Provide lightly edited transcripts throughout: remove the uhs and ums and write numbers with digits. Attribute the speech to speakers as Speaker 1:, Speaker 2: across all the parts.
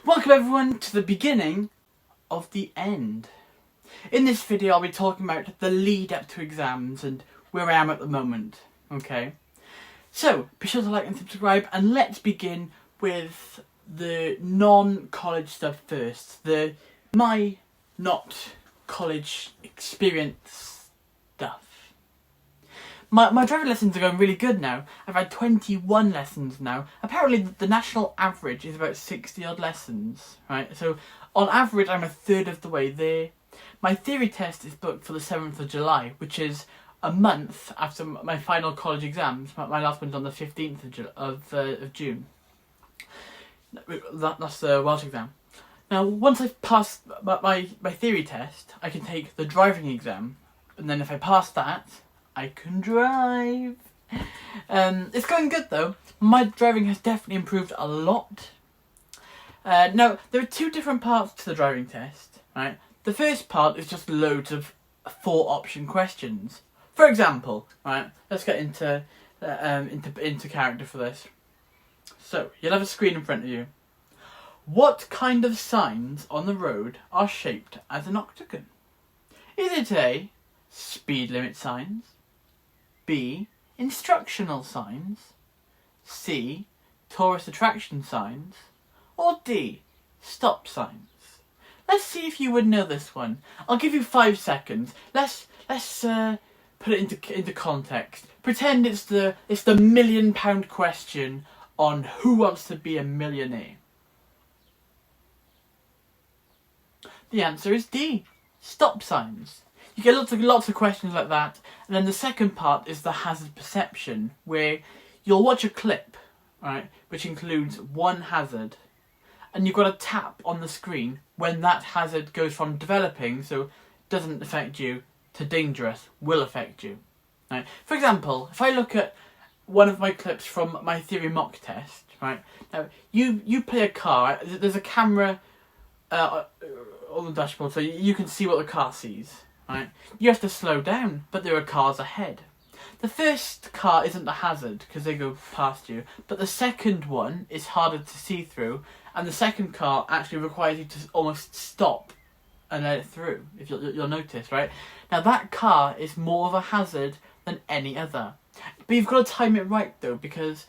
Speaker 1: Welcome everyone to the beginning of the end. In this video I'll be talking about the lead up to exams and where I am at the moment, okay? So, be sure to like and subscribe, and let's begin with the non-college stuff first. My not college experience stuff. My driving lessons are going really good now. I've had 21 lessons now. Apparently the national average is about 60 odd lessons, right? So on average I'm a third of the way there. My theory test is booked for the 7th of July, which is a month after my final college exams. My last one's on the 15th of June. That's the Welsh exam. Now once I've passed my theory test, I can take the driving exam, and then if I pass that, I can drive. It's going good though. My driving has definitely improved a lot. Now, there are two different parts to the driving test, right? The first part is just loads of 4 option questions. For example, right, let's get into character for this. So, you'll have a screen in front of you. What kind of signs on the road are shaped as an octagon? Is it A, speed limit signs? B, instructional signs? C, tourist attraction signs? Or D, stop signs? Let's see if you would know this one. I'll give you 5 seconds. Let's put it into context. Pretend it's the £1 million question on Who Wants to Be a Millionaire. The answer is D, stop signs. You get lots of questions like that, and then the second part is the hazard perception, where you'll watch a clip, right, which includes one hazard, and you've got to tap on the screen when that hazard goes from developing, so doesn't affect you, to dangerous, will affect you. Right? For example, if I look at one of my clips from my theory mock test, right, now you play a car, there's a camera on the dashboard, so you can see what the car sees. Right? You have to slow down, but there are cars ahead. The first car isn't a hazard because they go past you, but the second one is harder to see through, and the second car actually requires you to almost stop and let it through, if you'll notice, right? Now that car is more of a hazard than any other. But you've got to time it right though, because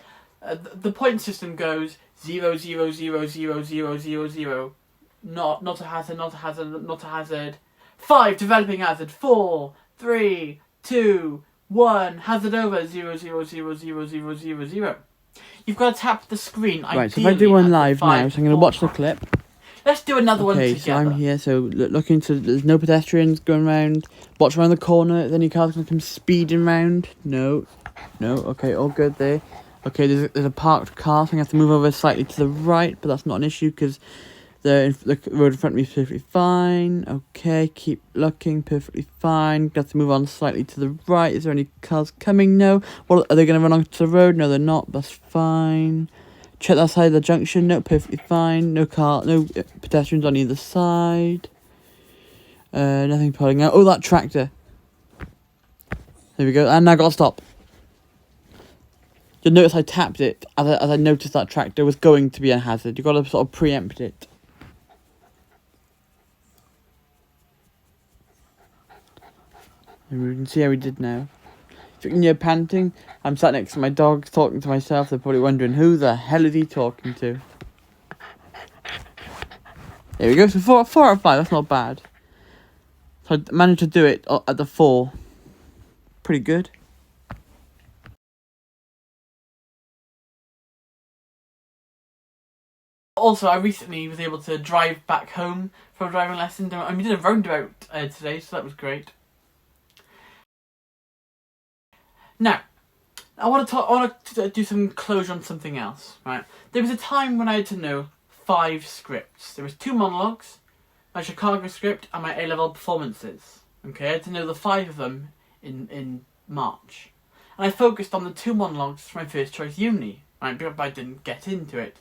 Speaker 1: the point system goes 0, 0, 0, 0, 0, 0, 0. Not a hazard, not a hazard, not a hazard. 5, developing hazard. 4, 3, 2, 1, hazard over. 0, 0, 0, 0, 0, 0, 0. You've got to tap the screen.
Speaker 2: Right, so if I do one live now, so I'm going to watch the clip.
Speaker 1: Let's do another one together.
Speaker 2: Okay, so I'm here, so looking to, there's no pedestrians going around. Watch around the corner, then your car's going to come speeding round. No, okay, all good there. Okay, there's a parked car, so I have to move over slightly to the right, but that's not an issue because the road in front of me is perfectly fine. Okay, keep looking, perfectly fine. Got to move on slightly to the right. Is there any cars coming? No. What, are they going to run onto the road? No, they're not. That's fine. Check that side of the junction. No, perfectly fine. No pedestrians on either side. Nothing pulling out. Oh, that tractor. There we go. And now I got to stop. You'll notice I tapped it as I noticed that tractor was going to be a hazard. You've got to sort of preempt it. And we can see how we did now. If you can hear panting, I'm sat next to my dog talking to myself. They're probably wondering, who the hell is he talking to? There we go, so 4 out of 5, that's not bad. So I managed to do it at the 4. Pretty good.
Speaker 1: Also, I recently was able to drive back home from a driving lesson. And we did a roundabout today, so that was great. Now, I want to do some closure on something else, right? There was a time when I had to know 5 scripts. There was 2 monologues, my Chicago script, and my A-level performances. Okay, I had to know the 5 of them in March. And I focused on the 2 monologues for my first choice uni, right? But I didn't get into it.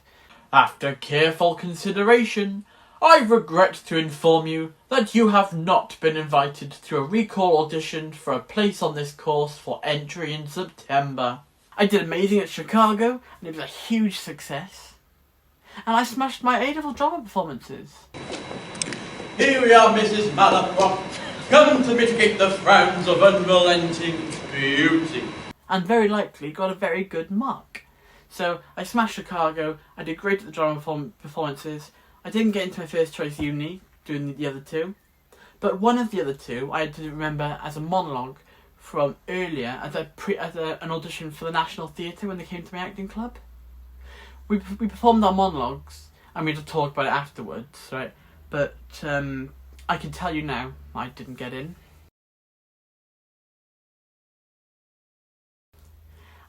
Speaker 1: After careful consideration, I regret to inform you that you have not been invited to a recall audition for a place on this course for entry in September. I did amazing at Chicago, and it was a huge success. And I smashed my A-level drama performances.
Speaker 3: Here we are, Mrs. Malaprop, come to mitigate the frowns of unrelenting beauty.
Speaker 1: And very likely got a very good mark. So I smashed Chicago, I did great at the drama performances, I didn't get into my first choice uni doing the other two, but one of the other two I had to remember as a monologue from earlier as an audition for the National Theatre when they came to my acting club. We performed our monologues and we had to talk about it afterwards, right? But I can tell you now, I didn't get in.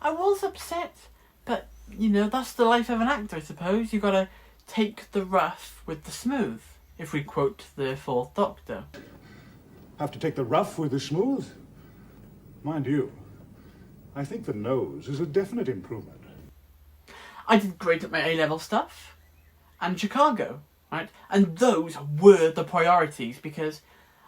Speaker 1: I was upset, but you know, that's the life of an actor, I suppose. You've got to take the rough with the smooth, if we quote the Fourth Doctor.
Speaker 4: Have to take the rough with the smooth? Mind you, I think the nose is a definite improvement.
Speaker 1: I did great at my A-level stuff, and Chicago, right? And those were the priorities, because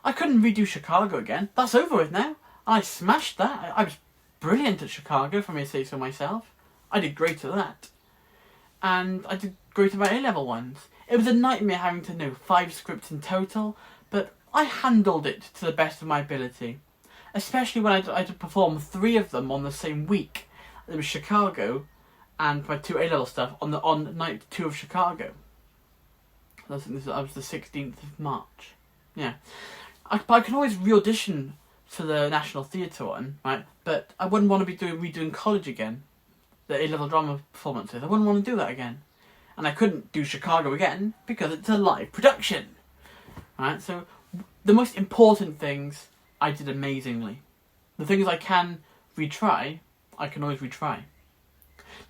Speaker 1: I couldn't redo Chicago again. That's over with now. I smashed that. I was brilliant at Chicago, if I may say so myself. I did great at that. And I did great at my A-level ones. It was a nightmare having to know 5 scripts in total, but I handled it to the best of my ability. Especially when I had to perform 3 of them on the same week. There was Chicago and my 2 A-level stuff on night 2 of Chicago. I was the 16th of March. Yeah. But I can always re-audition for the National Theatre one, right? But I wouldn't want to be redoing college again. The A-level drama performances. I wouldn't want to do that again. And I couldn't do Chicago again because it's a live production. Right? So the most important things I did amazingly. The things I can retry, I can always retry.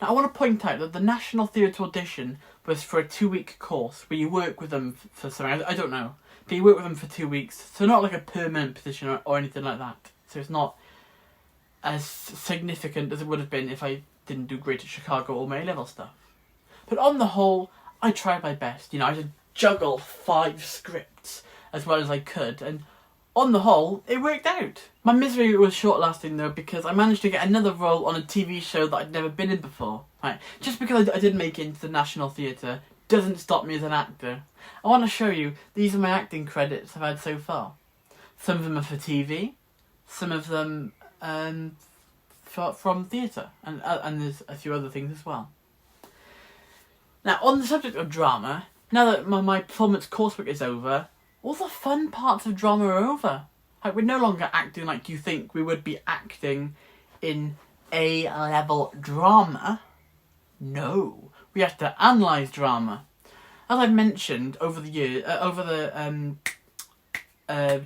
Speaker 1: Now I want to point out that the National Theatre audition was for a 2-week course where you work with them for something, I don't know, but you work with them for 2 weeks, so not like a permanent position or anything like that. So it's not as significant as it would have been if I didn't do great at Chicago or my A-level stuff. But on the whole, I tried my best. You know, I had to juggle 5 scripts as well as I could, and on the whole, it worked out. My misery was short-lasting though, because I managed to get another role on a TV show that I'd never been in before. Right? Just because I didn't make it into the National Theatre doesn't stop me as an actor. I want to show you, these are my acting credits I've had so far. Some of them are for TV, some of them from theatre, and there's a few other things as well. Now, on the subject of drama, now that my performance coursework is over, all the fun parts of drama are over. Like, we're no longer acting like you think we would be acting in A-level drama. No, we have to analyse drama. As I've mentioned over the year,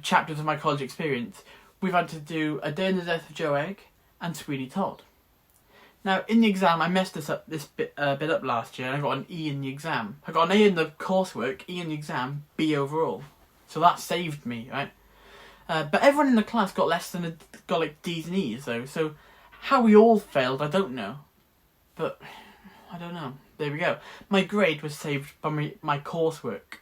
Speaker 1: chapters of my college experience, we've had to do A Day in the Death of Joe Egg and Sweeney Todd. Now, in the exam, I messed this bit up last year, and I got an E in the exam. I got an A in the coursework, E in the exam, B overall. So that saved me, right? But everyone in the class got got like D's and E's though. So how we all failed, I don't know. But I don't know. There we go. My grade was saved by my coursework.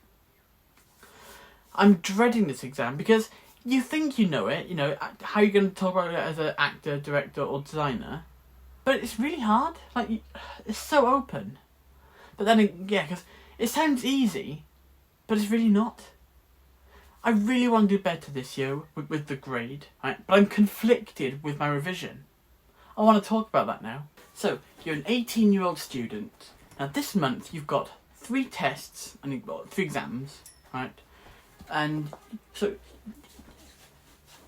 Speaker 1: I'm dreading this exam because you think you know it. You know how you're going to talk about it as an actor, director, or designer. But it's really hard. Like, it's so open. But then, yeah, because it sounds easy, but it's really not. I really want to do better this year with the grade, right? But I'm conflicted with my revision. I want to talk about that now. So, you're an 18-year-old student. Now, this month you've got 3 tests and you've got 3 exams, right? And so,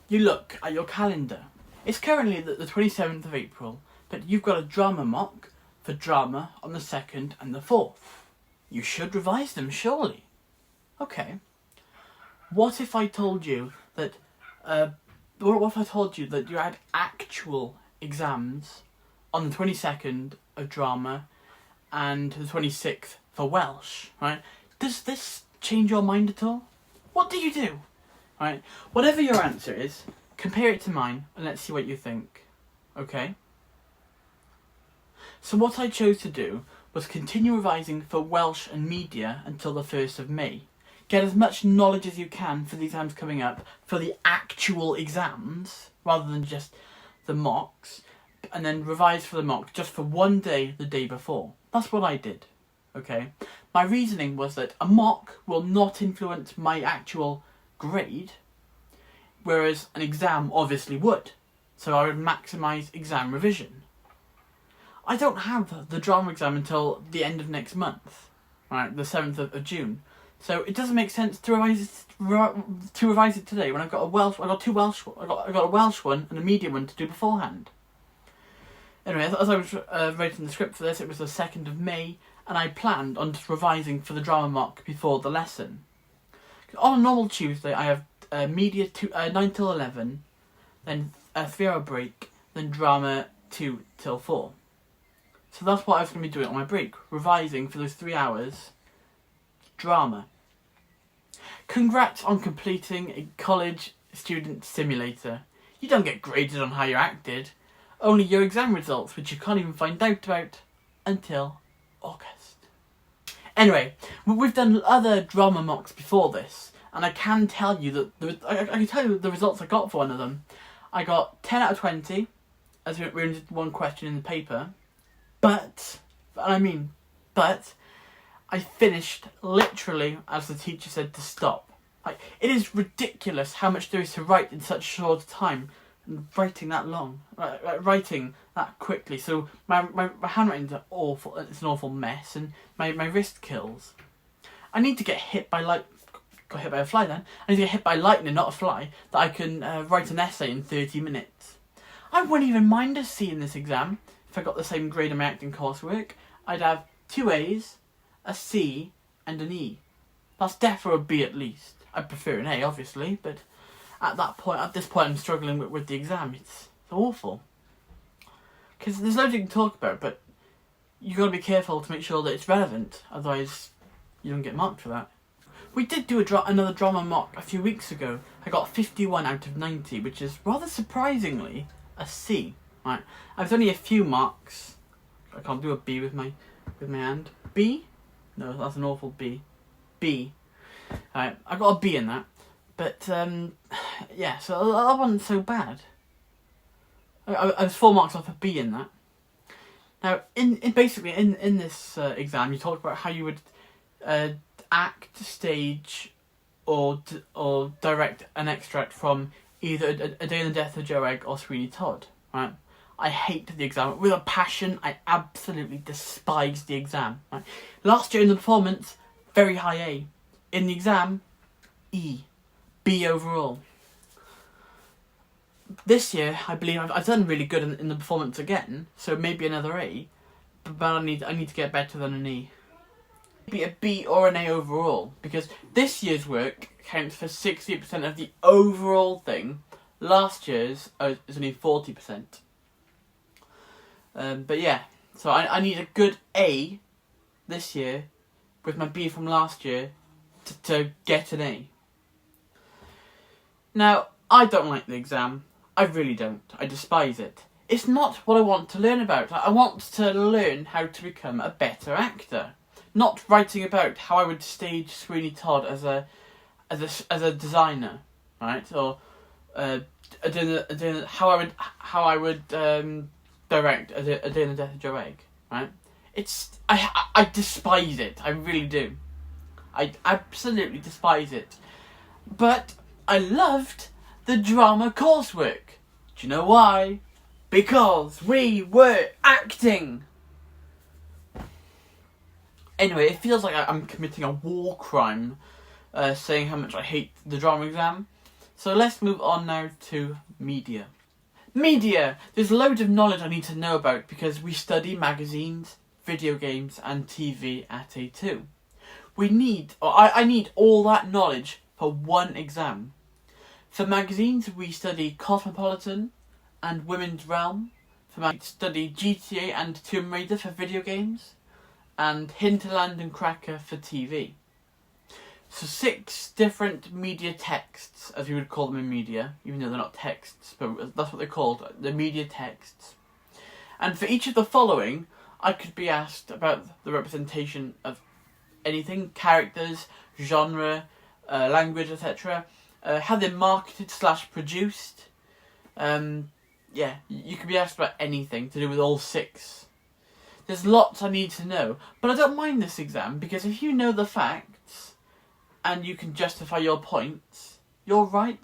Speaker 1: you look at your calendar. It's currently the 27th of April, but you've got a drama mock for drama on the 2nd and the 4th. You should revise them, surely. Okay. What if I told you that you had actual exams on the 22nd of drama and the 26th for Welsh, right? Does this change your mind at all? What do you do? Right? Whatever your answer is, compare it to mine and let's see what you think. Okay? So what I chose to do was continue revising for Welsh and media until the 1st of May. Get as much knowledge as you can for the exams coming up, for the actual exams, rather than just the mocks, and then revise for the mock just for one day the day before. That's what I did, okay? my reasoning was that a mock will not influence my actual grade, whereas an exam obviously would. So I would maximise exam revision. I don't have the drama exam until the end of next month, right, the 7th of June. So it doesn't make sense to revise it today when I got a Welsh one and a medium one to do beforehand. Anyway, as I was writing the script for this, it was the 2nd of May, and I planned on just revising for the drama mock before the lesson. On a normal Tuesday, I have media 9 till 11, then a 3-hour break, then drama 2 till 4. So that's what I was going to be doing on my break, revising for those 3 hours, drama. Congrats on completing a college student simulator. You don't get graded on how you acted, only your exam results, which you can't even find out about until August. Anyway, we've done other drama mocks before this, and I can tell you that I can tell you the results I got for one of them. I got 10 out of 20, as we only did one question in the paper, but I finished literally as the teacher said to stop. Like, it is ridiculous how much there is to write in such a short time, and writing that long, writing that quickly. So my handwriting's awful. It's an awful mess, and my wrist kills. I need to get hit by got hit by a fly then. I need to get hit by lightning, not a fly, that I can write an essay in 30 minutes. I wouldn't even mind a C in this exam. If I got the same grade in my acting coursework, I'd have 2 A's, a C, and an E. That's definitely a B at least. I'd prefer an A, obviously, but at this point, I'm struggling with the exam. It's awful. Because there's loads you can talk about, but you've got to be careful to make sure that it's relevant, otherwise you don't get marked for that. We did do another drama mock a few weeks ago. I got 51 out of 90, which is rather surprisingly a C. Right, I've only a few marks. I can't do a B with my hand. B? No, that's an awful B. B. Right, I got a B in that, but yeah, so that wasn't so bad. I was 4 marks off a B in that. Now, in this exam, you talked about how you would act, stage, or direct an extract from either A Day in the Death of Joe Egg or Sweeney Todd. Right. I hate the exam with a passion. I absolutely despise the exam. Right? Last year in the performance, very high A. In the exam, E. B overall. This year, I believe I've done really good in the performance again, so maybe another A, but I need to get better than an E. Maybe a B or an A overall, because this year's work counts for 60% of the overall thing. Last year's is only 40%. But yeah, so I need a good A this year with my B from last year to get an A. Now, I don't like the exam. I really don't. I despise it. It's not what I want to learn about. I want to learn how to become a better actor. Not writing about how I would stage Sweeney Todd as a designer, right? Or how I would direct a Day in the Death of Joe Egg, right? I despise it. I really do. I absolutely despise it. But I loved the drama coursework. Do you know why? Because we were acting. Anyway, it feels like I'm committing a war crime, saying how much I hate the drama exam. So let's move on now to media. Media! There's loads of knowledge I need to know about because we study magazines, video games and TV at A2. I need all that knowledge for one exam. For magazines, we study Cosmopolitan and Women's Realm. For magazines, we study GTA and Tomb Raider for video games, and Hinterland and Cracker for TV. So 6 different media texts, as we would call them in media, even though they're not texts, but that's what they're called, the media texts. And for each of the following, I could be asked about the representation of anything, characters, genre, language, etc., how they're marketed / produced. Yeah, you could be asked about anything to do with all 6. There's lots I need to know, but I don't mind this exam because if you know the facts and you can justify your points, you're right.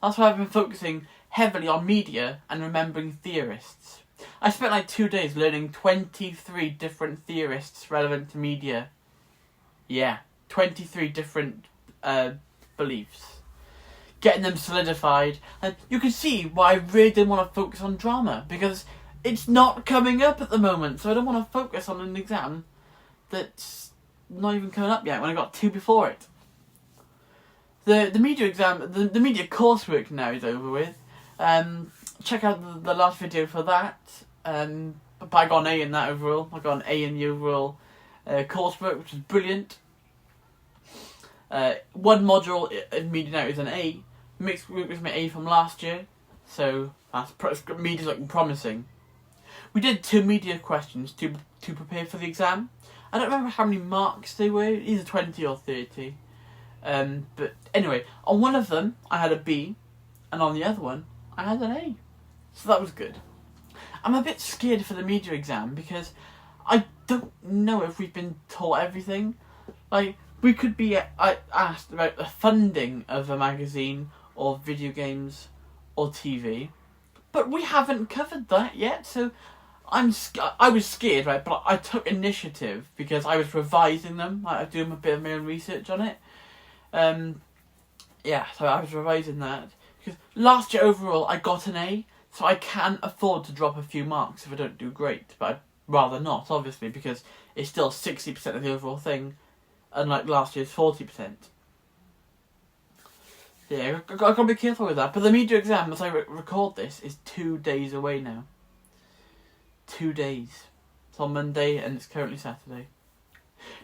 Speaker 1: That's why I've been focusing heavily on media and remembering theorists. I spent like 2 days learning 23 different theorists relevant to media. Yeah, 23 different beliefs. Getting them solidified. And you can see why I really didn't want to focus on drama, because it's not coming up at the moment, so I don't want to focus on an exam that's not even coming up yet when I got 2 before it. The media exam, the media coursework now is over with. Check out the last video for that. But I got an A in that overall. I got an A in the overall coursework, which is brilliant. One module in media now is an A, mixed with my A from last year, so media's looking promising. We did 2 media questions to prepare for the exam. I don't remember how many marks they were, either 20 or 30. But anyway, on one of them I had a B, and on the other one I had an A. So that was good. I'm a bit scared for the media exam because I don't know if we've been taught everything. Like, we could be asked about the funding of a magazine or video games or TV, but we haven't covered that yet, so I was scared, right, but I took initiative because I was revising them. I was doing a bit of my own research on it. Yeah, so I was revising that. Because last year overall I got an A, so I can afford to drop a few marks if I don't do great. But I'd rather not, obviously, because it's still 60% of the overall thing, unlike last year's 40%. Yeah, I've got to be careful with that. But the media exam, as I record this, is 2 days away now. 2 days. It's on Monday and it's currently Saturday.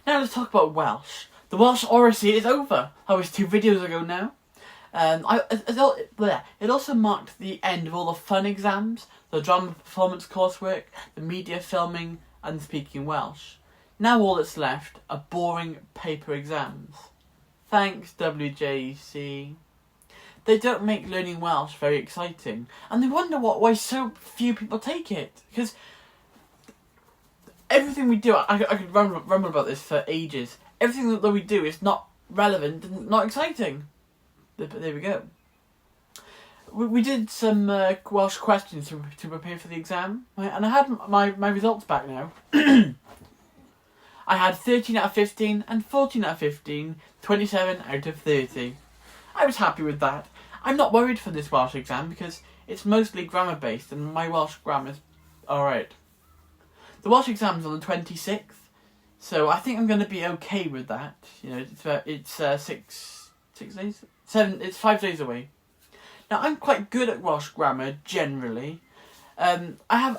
Speaker 1: Now let's talk about Welsh. The Welsh Odyssey is over. That was 2 videos ago now. It also marked the end of all the fun exams, the drama performance coursework, the media filming and speaking Welsh. Now all that's left are boring paper exams. Thanks WJC. They don't make learning Welsh very exciting, and they wonder why so few people take it. Because everything we do, I could remember about this for ages. Everything that we do is not relevant and not exciting. But there we go. We did some Welsh questions to prepare for the exam, right? And I had my results back now. I had 13 out of 15 and 14 out of 15, 27 out of 30. I was happy with that. I'm not worried for this Welsh exam because it's mostly grammar based and my Welsh grammar's alright. The Welsh exam's on the 26th, so I think I'm going to be okay with that. You know, it's 6 days? 7, it's 5 days away. Now, I'm quite good at Welsh grammar, generally. I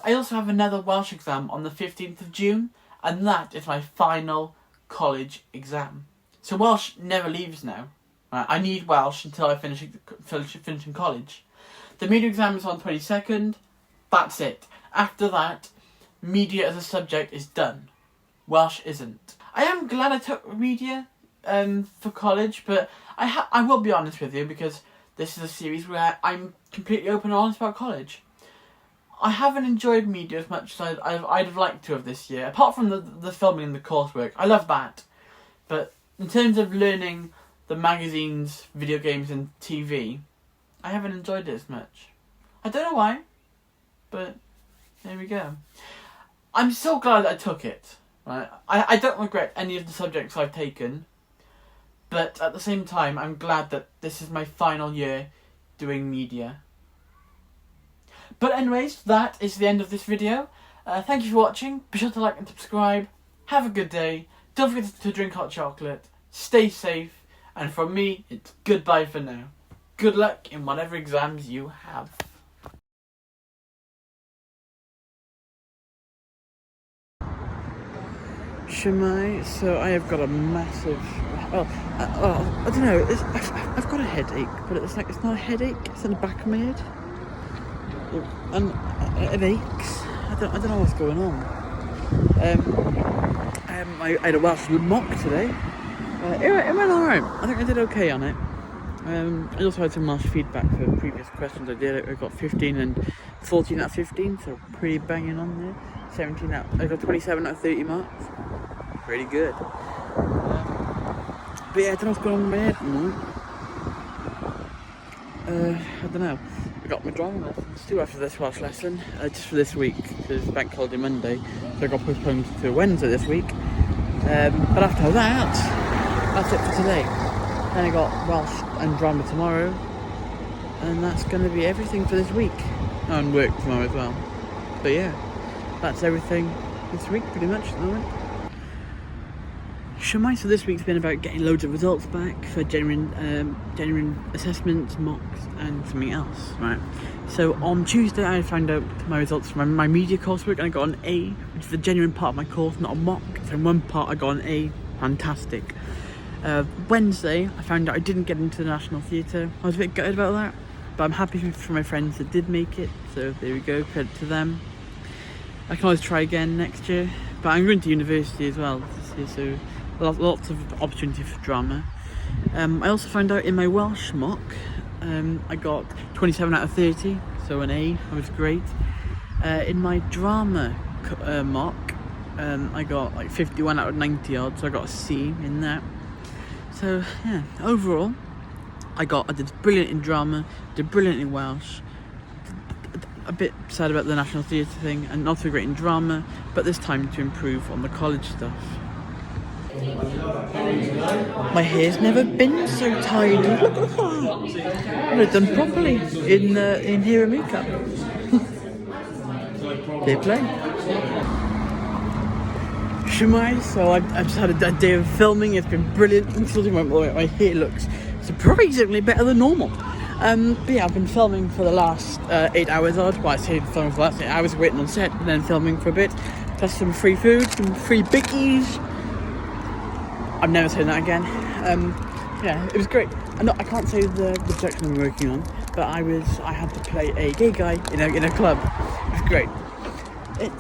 Speaker 1: also have another Welsh exam on the 15th of June, and that is my final college exam. So Welsh never leaves now. I need Welsh until I finish in college. The media exam is on the 22nd. That's it. After that, media as a subject is done. Welsh isn't. I am glad I took media for college, but I will be honest with you, because this is a series where I'm completely open and honest about college. I haven't enjoyed media as much as I'd have liked to have this year, apart from the filming and the coursework. I love that. But in terms of learning the magazines, video games and TV, I haven't enjoyed it as much. I don't know why, but there we go. I'm so glad I took it. Right? I don't regret any of the subjects I've taken, but at the same time I'm glad that this is my final year doing media. But anyways, that is the end of this video. Thank you for watching. Be sure to like and subscribe. Have a good day. Don't forget to drink hot chocolate. Stay safe. And from me, it's goodbye for now. Good luck in whatever exams you have.
Speaker 2: Shemai, so I have got a massive... I don't know, I've got a headache, but it's like, it's not a headache, it's in the back of my head. And it aches. I don't know what's going on. I had a Welsh mock today. It went alright. I think I did okay on it. I also had some nice feedback for previous questions I did. I got 15 and 14 out of 15, so pretty banging on there. I got 27 out of 30 marks. Pretty good. But yeah, I don't know what's going on in my head at the moment. I don't know. I got my driving lessons too after this Welsh lesson, just for this week, because it's Bank Holiday Monday, so I got postponed to Wednesday this week. But after that, that's it for today. Then I got Welsh and drama tomorrow, and that's going to be everything for this week. Oh, and work tomorrow as well. But yeah, that's everything this week pretty much at the moment. So this week's been about getting loads of results back for genuine assessments, mocks, and something else, right? So on Tuesday I found out my results from my media coursework, and I got an A, which is the genuine part of my course, not a mock. So in one part I got an A, fantastic. Wednesday I found out I didn't get into the National Theatre. I was a bit gutted about that, but I'm happy for my friends that did make it, so there we go, credit to them. I can always try again next year, but I'm going to university as well this year, so lots of opportunity for drama. I also found out in my Welsh mock, I got 27 out of 30, so an A, that was great. In my drama mock, I got like 51 out of 90 odd, so I got a C in that. So yeah, overall, I did brilliant in drama, did brilliant in Welsh. A bit sad about the National Theatre thing, and not so great in drama, but there's time to improve on the college stuff. My hair's never been so tidy. Look at that! I've done properly in hair and makeup. Fair play. Shumai, so I've just had a day of filming. It's been brilliant. My hair looks surprisingly better than normal. But yeah, I've been filming for the last 8 hours odd. Well, I say filming for the last 8 hours, waiting on set, and then filming for a bit. Plus some free food, some free bickies. I'm never saying that again. Yeah, it was great. I can't say the production I'm working on, but I had to play a gay guy in a club. It was great.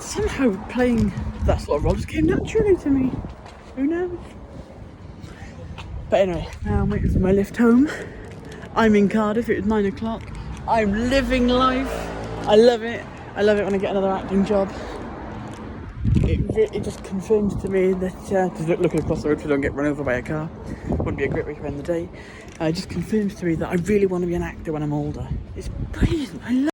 Speaker 2: Somehow playing that sort of role just came naturally to me. Who knows? But anyway, now I'm waiting for my lift home. I'm in Cardiff. It was 9 o'clock. I'm living life. I love it. I love it when I get another acting job. It just confirms to me that looking across the road so I don't get run over by a car wouldn't be a great way to end the day. It just confirms to me that I really want to be an actor when I'm older. It's brilliant. I love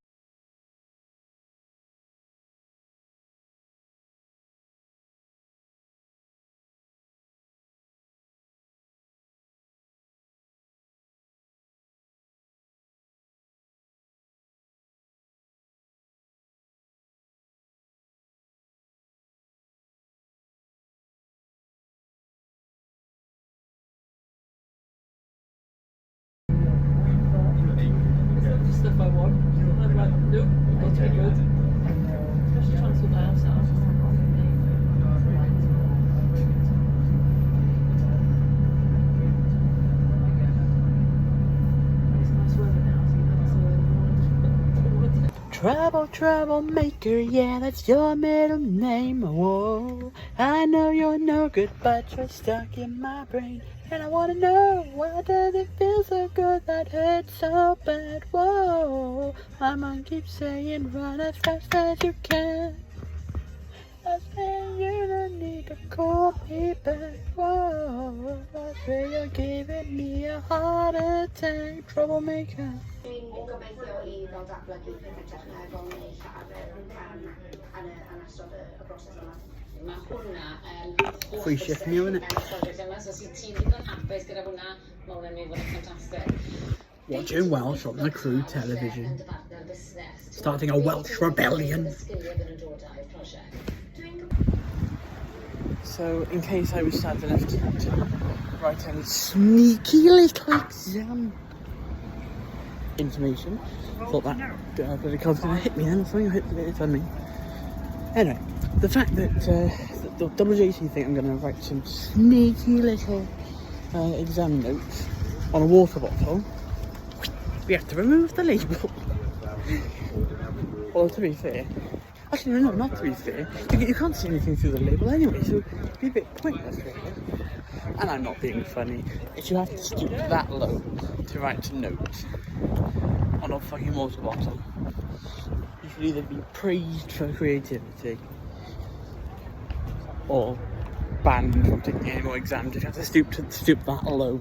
Speaker 2: stuff I want. I'm like, nope, not too good. Especially trying to sort the house out. It's nice weather now, so troublemaker, yeah, that's your middle name. Whoa, I know you're no good, but you're stuck in my brain. And I wanna know, why does it feel so good that hurts so bad? Whoa, my mind keeps saying run as fast as you can. I say you don't need to call me back. Whoa, I say you're giving me a heart attack. Troublemaker.
Speaker 5: Gobeithio I ddod datblygu pethau technegol neu llawer yn ystod y broses yma. Mae hwnna
Speaker 2: Free shift meal, isn't it?
Speaker 5: So os ti'n digon hapus gyda hwnna, mae hwnna'n mynd i fod yn ffantastig.
Speaker 2: Watching Welsh on the Crew television. Starting a Welsh rebellion. So, in case I was sad enough to write any sneaky little exam information, thought that bloody card's going to hit me then, or something, or hit it on me. Anyway, the fact that the WJC think I'm going to write some sneaky little exam notes on a water bottle, we have to remove the label. Well, to be fair, Actually, no, not to be fair. You can't see anything through the label anyway, so it'd be a bit pointless, really. And I'm not being funny. If you have to stoop that low to write a note on a fucking water bottle, you should either be praised for creativity or banned from taking any more exams if you have to stoop that low.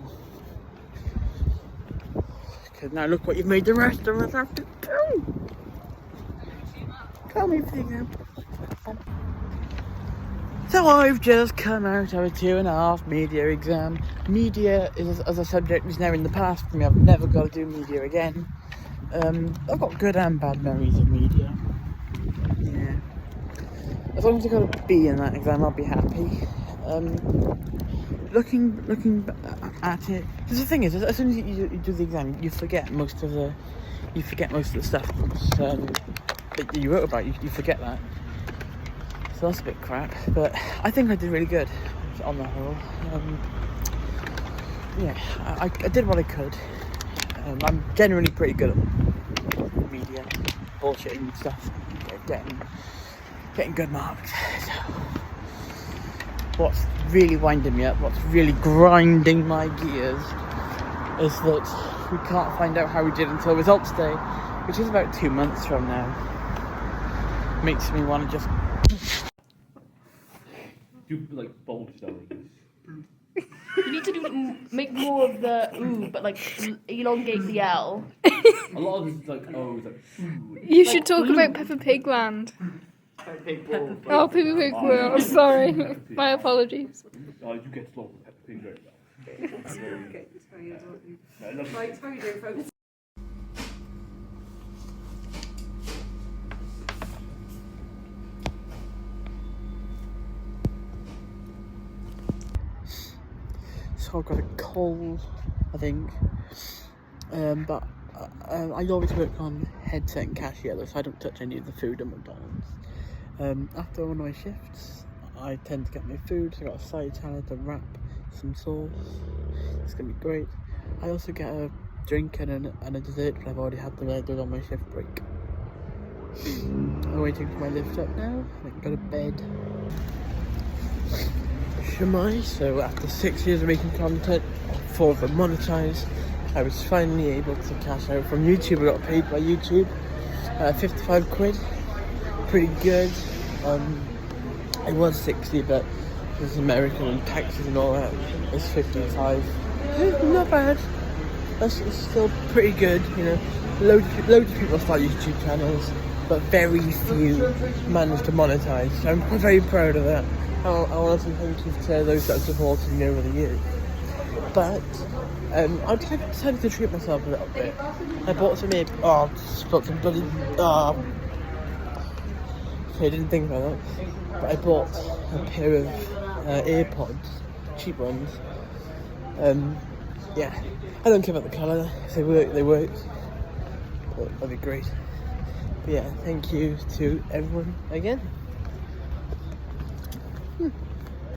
Speaker 2: Because now look what you've made the rest of us have to do. Tell me if you can. So I've just come out of a 2.5 media exam. Media is, as a subject, is now in the past for me. I've never got to do media again. I've got good and bad memories of media. Yeah. As long as I got a B in that exam, I'll be happy. Looking at it, because the thing is, as soon as you do the exam, you forget most of the stuff that you wrote about. You forget that. So that's a bit crap, but I think I did really good on the whole. Yeah, I did what I could. I'm generally pretty good at media, bullshitting and stuff, getting good marks. So, what's really winding me up, what's really grinding my gears, is that we can't find out how we did until results day, which is about 2 months from now. Makes me want to just
Speaker 3: Do like bold spellings.
Speaker 6: You need to make more of the ooh, but like elongate the L.
Speaker 3: A lot of this is like, oh, it's like, ooh.
Speaker 7: You should talk about Peppa Pig Land. Oh, Peppa Pig World. Sorry. My apologies.
Speaker 3: Oh, you get along with Peppa Pig very well.
Speaker 8: Okay, sorry, I don't know.
Speaker 3: No, I love you.
Speaker 8: Right, how are you doing, folks?
Speaker 2: So I've got a cold, I think, but I always work on headset and cashier, so I don't touch any of the food at McDonald's. After one of my shifts, I tend to get my food, so I got a side salad, a wrap, some sauce. It's gonna be great. I also get a drink and a dessert, but I've already had the regulars on my shift break. I'm waiting for my lift up now, I can go to bed. Jamify. So after 6 years of making content, 4 of them monetized, I was finally able to cash out from YouTube. I got paid by YouTube, 55 quid, pretty good. It was 60, but it was American and taxes and all that. It's 55. Not bad. It's still pretty good, you know. Loads of people start YouTube channels, but very few manage to monetize. So I'm very proud of that. I want to say thank you to those that have supported me over the years. But I decided to treat myself a little bit. I bought some okay, I didn't think about that. But I bought a pair of AirPods, cheap ones. Yeah, I don't care about the colour. If they work, they work. That'd be great. But yeah, thank you to everyone again.